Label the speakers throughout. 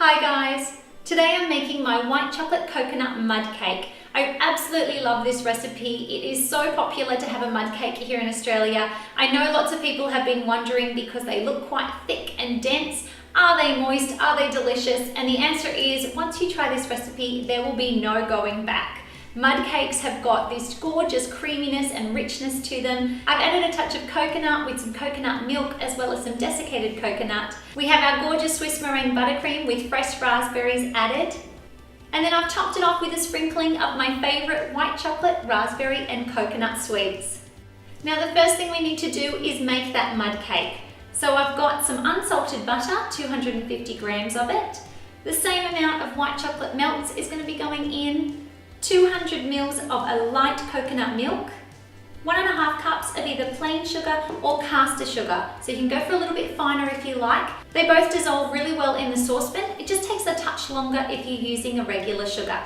Speaker 1: Hi guys! Today I'm making my white chocolate coconut mud cake. I absolutely love this recipe. It is so popular to have a mud cake here in Australia. I know lots of people have been wondering because they look quite thick and dense. Are they moist? Are they delicious? And the answer is, once you try this recipe, there will be no going back. Mud cakes have got this gorgeous creaminess and richness to them. I've added a touch of coconut with some coconut milk as well as some desiccated coconut. We have our gorgeous Swiss meringue buttercream with fresh raspberries added. And then I've topped it off with a sprinkling of my favourite white chocolate, raspberry and coconut sweets. Now the first thing we need to do is make that mud cake. So I've got some unsalted butter, 250 grams of it. The same amount of white chocolate melts is going to be going in. 200 mils of a light coconut milk, 1.5 cups of either plain sugar or caster sugar. So you can go for a little bit finer if you like. They both dissolve really well in the saucepan. It just takes a touch longer if you're using a regular sugar.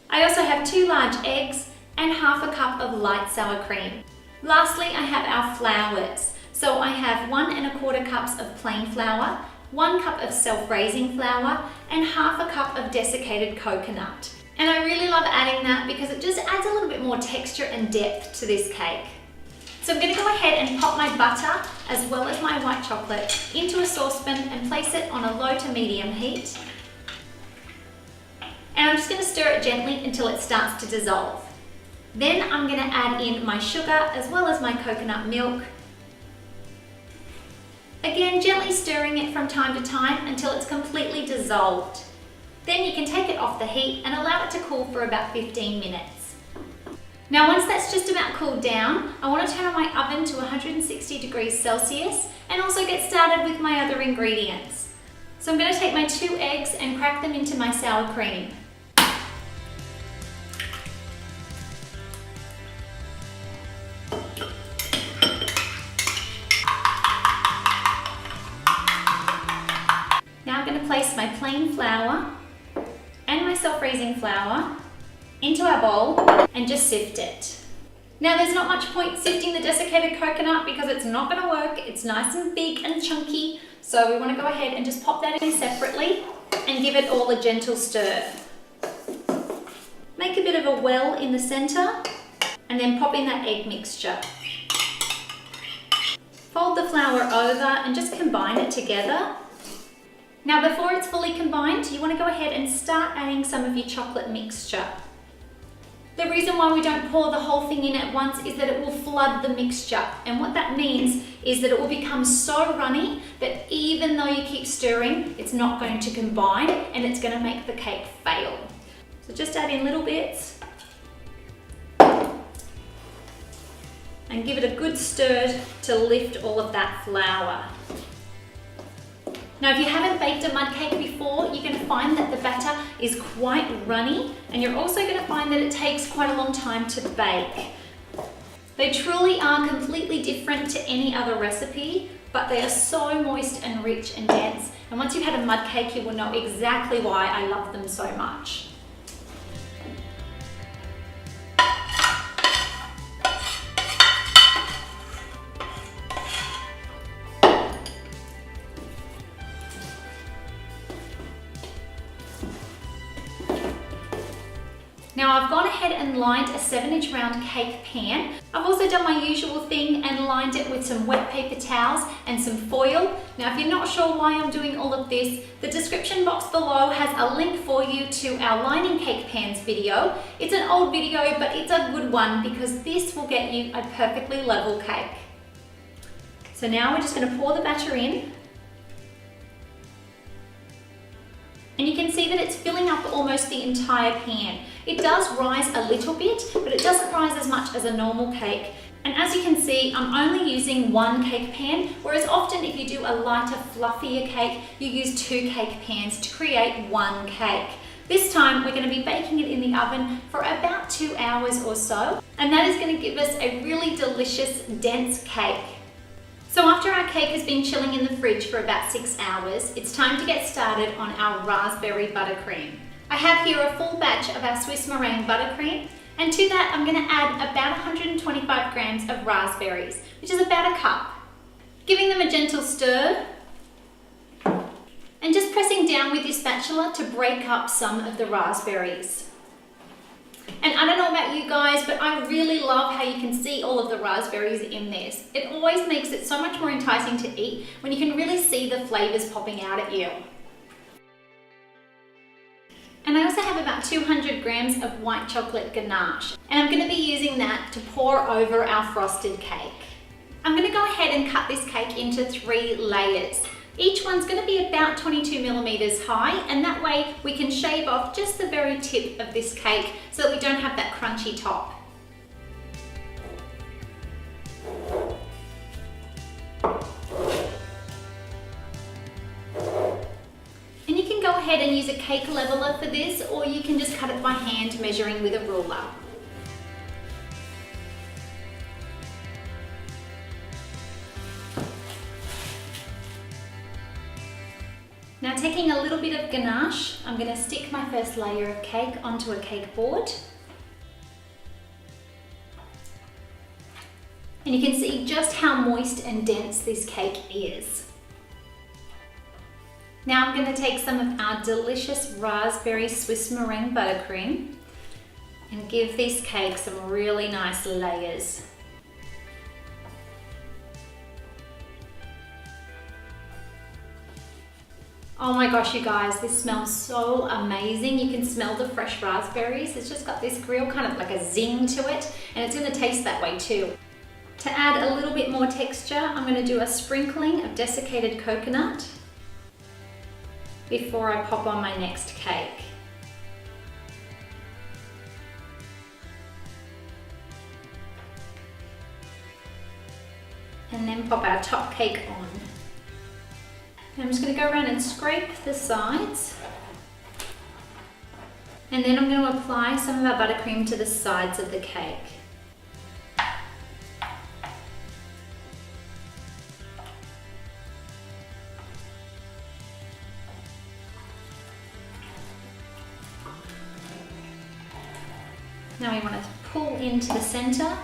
Speaker 1: I also have 2 large eggs and 1/2 cup of light sour cream. Lastly, I have our flours. So I have 1¼ cups of plain flour, 1 cup of self-raising flour and 1/2 cup of desiccated coconut. And I really love adding that because it just adds a little bit more texture and depth to this cake. So I'm going to go ahead and pop my butter as well as my white chocolate into a saucepan and place it on a low to medium heat. And I'm just going to stir it gently until it starts to dissolve. Then I'm going to add in my sugar as well as my coconut milk. Again, gently stirring it from time to time until it's completely dissolved. Then you can take it off the heat and allow it to cool for about 15 minutes. Now once that's just about cooled down, I want to turn on my oven to 160 degrees Celsius and also get started with my other ingredients. So I'm going to take my 2 eggs and crack them into my sour cream. Now I'm going to place my plain flour and my self-raising flour into our bowl and just sift it. Now there's not much point sifting the desiccated coconut because it's not going to work. It's nice and big and chunky, so we want to go ahead and just pop that in separately and give it all a gentle stir. Make a bit of a well in the center and then pop in that egg mixture. Fold the flour over and just combine it together. Now before it's fully combined, you want to go ahead and start adding some of your chocolate mixture. The reason why we don't pour the whole thing in at once is that it will flood the mixture. And what that means is that it will become so runny that even though you keep stirring, it's not going to combine and it's going to make the cake fail. So just add in little bits and give it a good stir to lift all of that flour. Now if you haven't baked a mud cake before, you're going to find that the batter is quite runny and you're also going to find that it takes quite a long time to bake. They truly are completely different to any other recipe, but they are so moist and rich and dense. And once you've had a mud cake, you will know exactly why I love them so much. Now I've gone ahead and lined a 7-inch round cake pan. I've also done my usual thing and lined it with some wet paper towels and some foil. Now if you're not sure why I'm doing all of this, the description box below has a link for you to our lining cake pans video. It's an old video, but it's a good one because this will get you a perfectly level cake. So now we're just going to pour the batter in. And you can see that it's filling up almost the entire pan. It does rise a little bit, but it doesn't rise as much as a normal cake. And as you can see, I'm only using 1 cake pan, whereas often if you do a lighter, fluffier cake, you use 2 cake pans to create 1 cake. This time we're going to be baking it in the oven for about 2 hours or so, and that is going to give us a really delicious, dense cake. So after our cake has been chilling in the fridge for about 6 hours, it's time to get started on our raspberry buttercream. I have here a full batch of our Swiss meringue buttercream, and to that I'm going to add about 125 grams of raspberries, which is about a cup. Giving them a gentle stir, and just just pressing down with your spatula to break up some of the raspberries. And I don't know about you guys, but I really love how you can see all of the raspberries in this. It always makes it so much more enticing to eat when you can really see the flavors popping out at you. And I also have about 200 grams of white chocolate ganache, and I'm going to be using that to pour over our frosted cake. I'm going to go ahead and cut this cake into 3 layers. Each one's going to be about 22 millimeters high, and that way we can shave off just the very tip of this cake so that we don't have that crunchy top. And you can go ahead and use a cake leveler for this, or you can just cut it by hand measuring with a ruler. Now, taking a little bit of ganache, I'm going to stick my first layer of cake onto a cake board. And you can see just how moist and dense this cake is. Now I'm going to take some of our delicious raspberry Swiss meringue buttercream and give this cake some really nice layers. Oh my gosh, you guys, this smells so amazing. You can smell the fresh raspberries. It's just got this real kind of like a zing to it, and it's going to taste that way too. To add a little bit more texture, I'm going to do a sprinkling of desiccated coconut before I pop on my next cake. And then pop our top cake on. I'm just going to go around and scrape the sides. And then I'm going to apply some of our buttercream to the sides of the cake. Now we want to pull into the center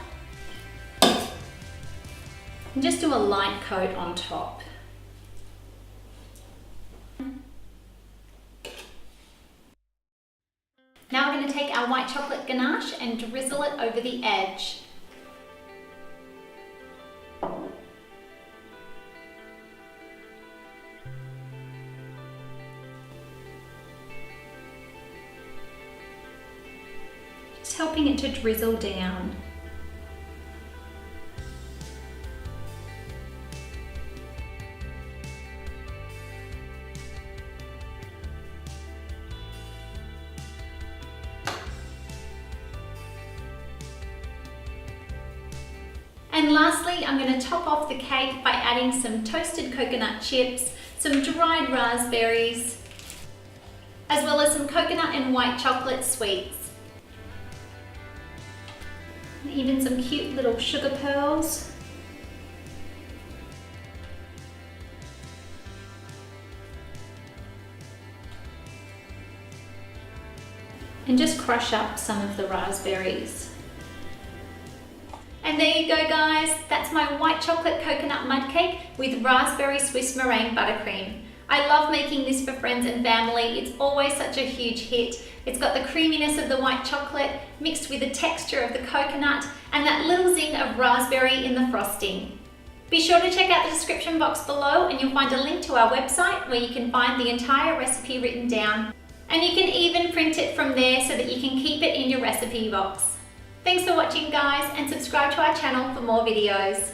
Speaker 1: and just do a light coat on top. Now we're going to take our white chocolate ganache and drizzle it over the edge. Just helping it to drizzle down. And lastly, I'm going to top off the cake by adding some toasted coconut chips, some dried raspberries, as well as some coconut and white chocolate sweets. And even some cute little sugar pearls. And just crush up some of the raspberries. And there you go, guys, that's my white chocolate coconut mud cake with raspberry Swiss meringue buttercream. I love making this for friends and family. It's always such a huge hit. It's got the creaminess of the white chocolate mixed with the texture of the coconut and that little zing of raspberry in the frosting. Be sure to check out the description box below and you'll find a link to our website where you can find the entire recipe written down. And you can even print it from there so that you can keep it in your recipe box. Thanks for watching, guys, and subscribe to our channel for more videos.